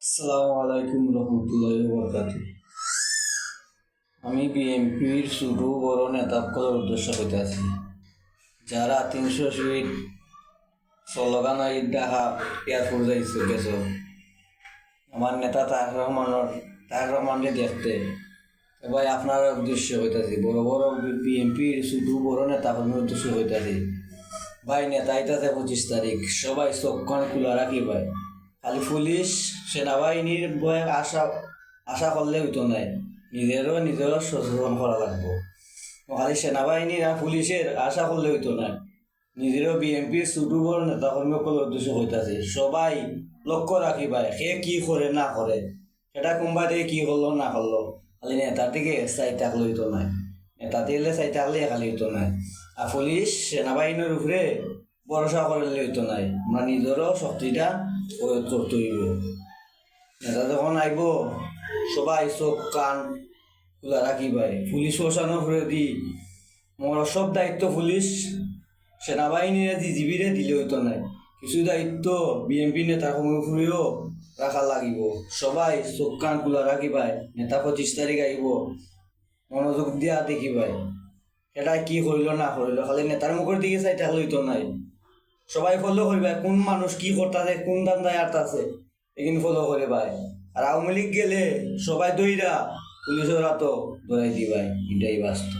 আসসালামু আলাইকুম রহমতুল্লাহি ওয়া বারাকাতুহু। আমি বিএনপির ছোট বড় নেতাসকলের উদ্দেশ্য হইতেছি, যারা 300 ফিট স্লোগান দেখা এয়ারপোর্ট যাইছে গেছ আমার নেতা তারেক রহমানকে দেখতে। এবার আপনার উদ্দেশ্য হইতেছি, বড় বড় বিএনপির ছোট বড় নেতাকর্মীর উদ্দেশ্য হইতেছি, ভাই নেতা আইতাছে 25 তারিখ, সবাই চোখ কান খোলা রাখি ভাই। খালি পুলিশ সেনাবাহিনীর বয়ে আশা আশা করলে হইতো নাই, নিজেরও সচেতন করা লাগবো। খালি সেনাবাহিনীর আর পুলিশের আশা করলে হইতো না, নিজেরও বিএনপির ছোট বড় নেতাকর্মী সকলের উদ্দেশ্য হইতাছে, সবাই লক্ষ্য রাখি ভাই, সে কি করে না করে, সেটা কোনবা থেকে কি করলো না করলো, খালি নেতার দিকে চাই থাকলে হইতো না, নেতা দিলে চাই থাকলে খালি হইতো না। আর পুলিশ সেনাবাহিনীর উপরে ভরসা করলে হইতো নাই, আমরা নিজেরও শক্তিটা প্রয়োগ করতে হইব। নেতা যখন আইব সবাই চোখ কান খোলা রাখি ভাই। পুলিশ প্রশাসনের উপরে দি মোর সব দায়িত্ব পুলিশ সেনাবাহিনীরে জিবিরে দিলে হইতো নাই, কিছু দায়িত্ব বিএনপি নেতার উপরেও রাখা লাগিব। সবাই চোখ কান খোলা রাখি ভাই, নেতা 25 তারিখ আইব, মনোযোগ দিয়া দেখি ভাই সেটা কি করিল না করিল, খালি নেতার মুখের দিকে চাই থাকলে হইতো নাই। সবাই ফলো করবে কোন মানুষ কি করতেছে, কোন ধান্দায় আটতাছে, এখানে ফলো করে ভাই। আর আওয়ামী লীগ গেলে সবাই দইরা পুলিশের হাতও ধরাই দি ভাই, এটাই বাস্তব।